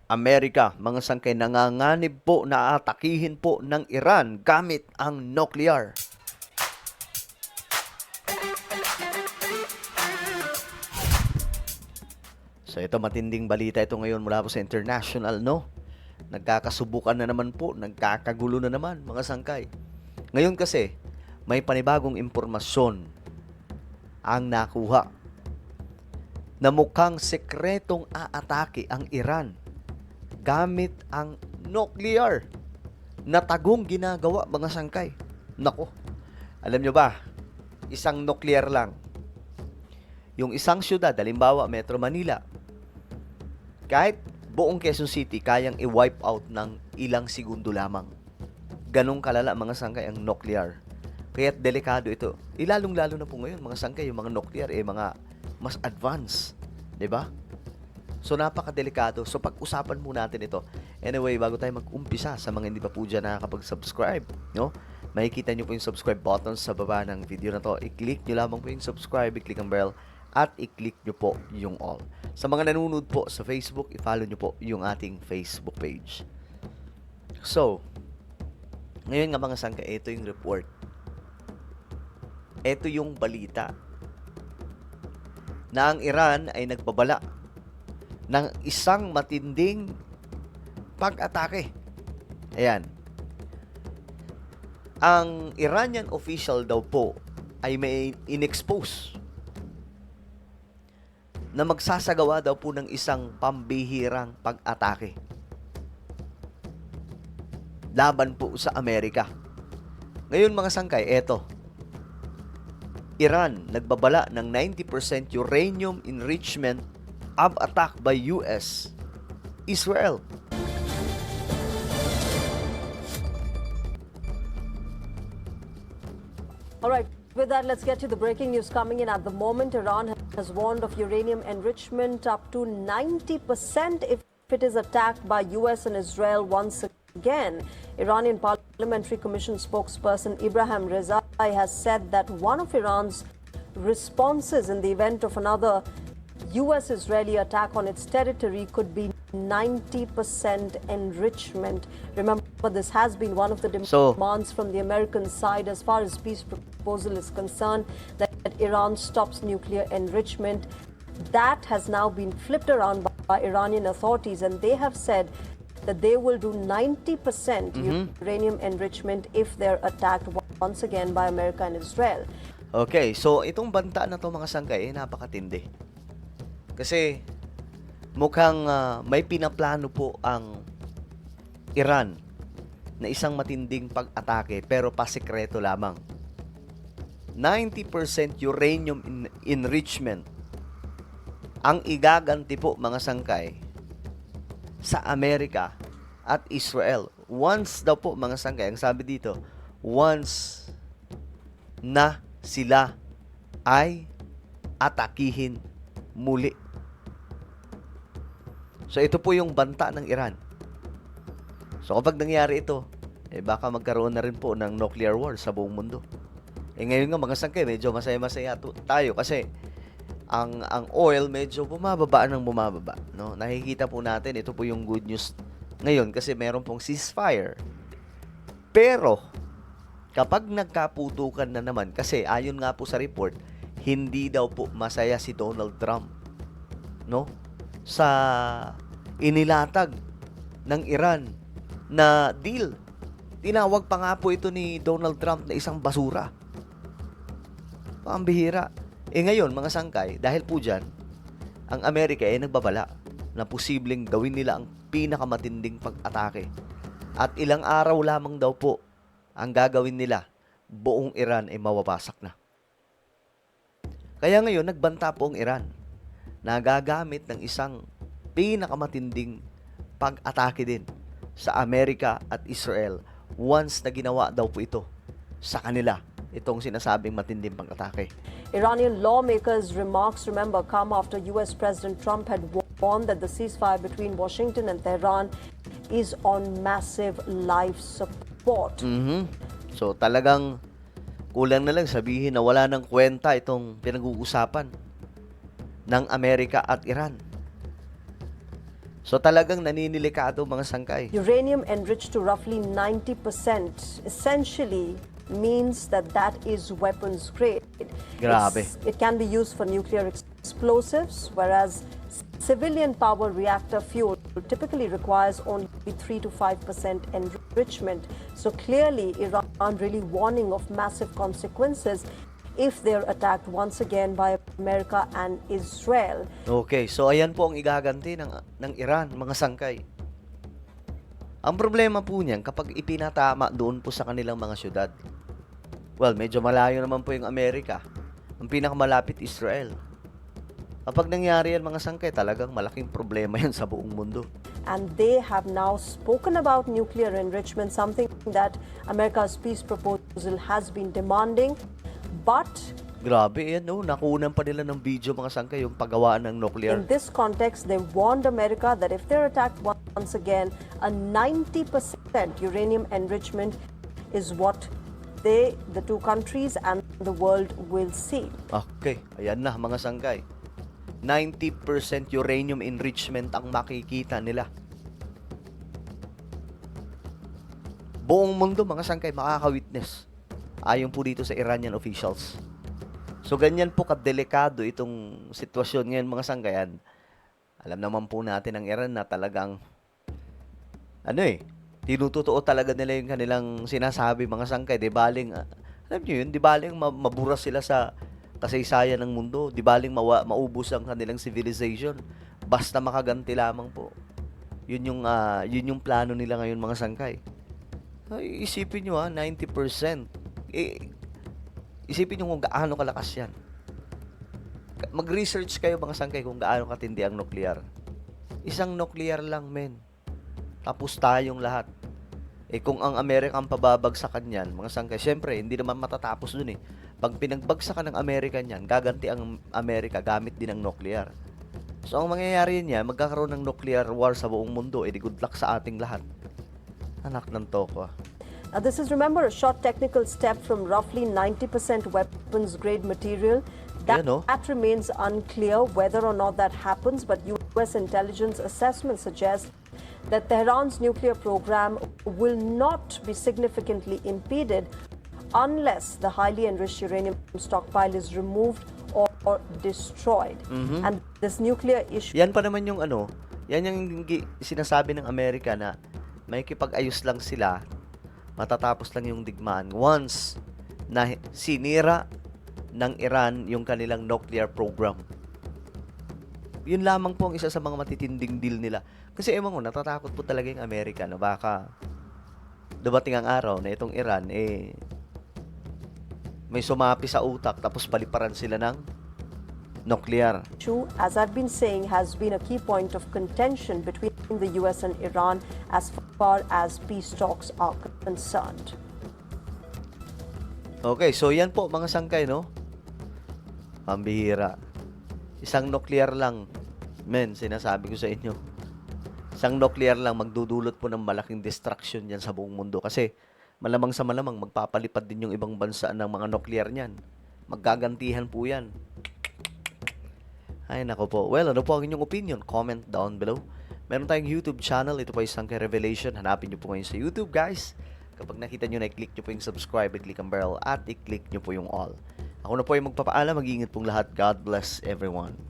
Amerika, mga sangkay, nanganganib po na atakihin po ng Iran gamit ang nuclear. So ito, matinding balita ito ngayon mula po sa international, no? Nagkakasubukan na naman po, nagkakagulo na naman, mga sangkay. Ngayon kasi, may panibagong impormasyon ang nakuha na mukhang sekretong aatake ang Iran gamit ang nuclear na tagong ginagawa, mga sangkay. Nako, alam nyo ba, isang nuclear lang, yung isang syudad, halimbawa Metro Manila, kahit buong Quezon City, kayang i-wipe out ng ilang segundo lamang. Ganong kalala, mga sangkay, ang nuclear. Kaya't delikado ito. Ilalong-lalo na po ngayon, mga sangkay, yung mga nuclear, mga mas advanced. 'Di ba? So, napakadelikado. So, pag-usapan mo natin ito. Anyway, bago tayo mag-umpisa, sa mga hindi pa po dyan nakakapag-subscribe, no? Makikita nyo po yung subscribe button sa baba ng video na to. I-click nyo lamang po yung subscribe, i-click ang bell, at i-click nyo po yung all. Sa mga nanonood po sa Facebook, i-follow nyo po yung ating Facebook page. So, ngayon nga, mga sangka, ito yung report. Ito yung balita na ang Iran ay nagbabala ng isang matinding pag-atake. Ayan. Ang Iranian official daw po ay may inexpose na magsasagawa daw po ng isang pambihirang pag-atake laban po sa Amerika. Ngayon, mga sangkay, eto. Iran nagbabala ng 90% uranium enrichment of attack by US, Israel. All right, with that, let's get to the breaking news coming in at the moment. Iran has warned of uranium enrichment up to 90% if it is attacked by US and Israel once again. Iranian Parliamentary Commission spokesperson Ibrahim Rezai has said that one of Iran's responses in the event of another US-Israeli attack on its territory could be 90% enrichment. Remember, this has been one of the demands from the American side as far as peace proposal is concerned, that Iran stops nuclear enrichment. That has now been flipped around by Iranian authorities, and they have said that they will do 90% uranium enrichment if they're attacked once again by America and Israel. Okay, so itong banta na to, mga sangkay, napakatindi. Kasi mukhang may pinaplano po ang Iran na isang matinding pag-atake pero pasikreto lamang. 90% uranium enrichment ang igaganti po, mga sangkay, sa Amerika at Israel. Once daw po, mga sangkay, ang sabi dito, once na sila ay atakihin muli. So, ito po yung banta ng Iran. So, kapag nangyari ito, baka magkaroon na rin po ng nuclear war sa buong mundo. Ngayon nga, mga sangkay, medyo masaya-masaya tayo kasi ang oil medyo bumababa ng bumababa, no? Nakikita po natin, ito po yung good news ngayon kasi meron pong ceasefire. Pero kapag nagkaputukan na naman, kasi ayon nga po sa report, hindi daw po masaya si Donald Trump, no? Sa inilatag ng Iran na deal. Tinawag pa nga po ito ni Donald Trump na isang basura. Pambihira. Ngayon, mga sangkay, dahil po dyan, ang Amerika ay nagbabala na posibleng gawin nila ang pinakamatinding pag-atake. At ilang araw lamang daw po ang gagawin nila, buong Iran ay mawawasak na. Kaya ngayon, nagbanta po ang Iran na gagamit ng isang pinakamatinding pag-atake din sa Amerika at Israel once na ginawa daw po ito sa kanila, itong sinasabing matinding pag-atake. Iranian lawmakers' remarks, remember, come after US President Trump had warned that the ceasefire between Washington and Tehran is on massive life support. So, talagang kulang na lang sabihin na wala nang kwenta itong pinag-uusapan ng Amerika at Iran. So talagang naninilikado mga sangkay. Uranium enriched to roughly 90% essentially means that that is weapons grade. Grabe. It can be used for nuclear explosives, whereas civilian power reactor fuel typically requires only 3 to 5% enrichment. So clearly, Iran really warning of massive consequences if they're attacked once again by America and Israel. Okay, so ayan po ang igaganti ng Iran, mga sangkay. Ang problema po niyan, kapag ipinatama doon po sa kanilang mga syudad, well, medyo malayo naman po yung Amerika. Ang pinakamalapit, Israel. Kapag nangyari yan mga sangkay, talagang malaking problema yan sa buong mundo. And they have now spoken about nuclear enrichment, something that America's peace proposal has been demanding. But Grabe yan, no? Nakunan pa nila ng video mga sangkay yung paggawaan ng nuclear. in this context, they warned America that if they're attacked once again, a 90% uranium enrichment is what the two countries and the world will see. Okay, ayan na mga sangkay. 90% uranium enrichment ang makikita nila. Buong mundo mga sangkay makaka-witness. Ayon po dito sa Iranian officials. So ganyan po kadelikado itong sitwasyon ngayon mga sangkayan. Alam naman po natin ang Iran na talagang tinutotoo talaga nila yung kanilang sinasabi mga sangkay. Di baling, alam nyo yun, di baling mabura sila sa kasaysayan ng mundo. Di baling maubos ang kanilang civilization. Basta makaganti lamang po. Yun yung plano nila ngayon mga sangkay. Ay, isipin nyo 90%. Isipin nyo kung gaano kalakas yan. Mag-research kayo mga sangkay kung gaano katindi ang nuclear. Isang nuclear lang, men. Tapos tayong lahat. Kung ang Amerika ang pababagsakan yan, mga sangkay, syempre, hindi naman matatapos dun eh. Pag pinagbagsakan ng Amerika yan, gaganti ang Amerika gamit din ng nuclear. So, ang mangyayari niya, magkakaroon ng nuclear war sa buong mundo, di good luck sa ating lahat. Anak ng toko. Now, this is, remember, a short technical step from roughly 90% weapons-grade material. That remains unclear whether or not that happens, but U.S. intelligence assessment suggests that Tehran's nuclear program will not be significantly impeded unless the highly enriched uranium stockpile is removed or destroyed. And this nuclear issue... Yan pa naman yung yan yung sinasabi ng Amerika na may kipag-ayos lang sila, matatapos lang yung digmaan once na sinira ng Iran yung kanilang nuclear program. Yun lamang po ang isa sa mga matitinding deal nila. Kasi ewan ko, natatakot po talaga yung Amerika na baka dumating ang araw na itong Iran may sumapi sa utak tapos paliparan sila ng nuclear. As I've been saying, has been a key point of contention between the US and Iran as far as peace talks are concerned. Okay, so yan po mga sangkay, no? Pambihira. Isang nuclear lang, men, sinasabi ko sa inyo. Isang nuclear lang magdudulot po ng malaking destruction yan sa buong mundo. Kasi malamang sa malamang magpapalipad din yung ibang bansa ng mga nuclear niyan. Maggagantihan po yan. Ay, nako po. Well, ano po ang inyong opinion? Comment down below. Meron tayong YouTube channel. Ito po yung Sangkay Revelation. Hanapin nyo po ngayon sa YouTube, guys. Kapag nakita nyo na, i-click nyo po yung subscribe, i-click ang bell, at i-click nyo po yung all. Ako na po yung magpapaalam. Mag-iingat pong lahat. God bless everyone.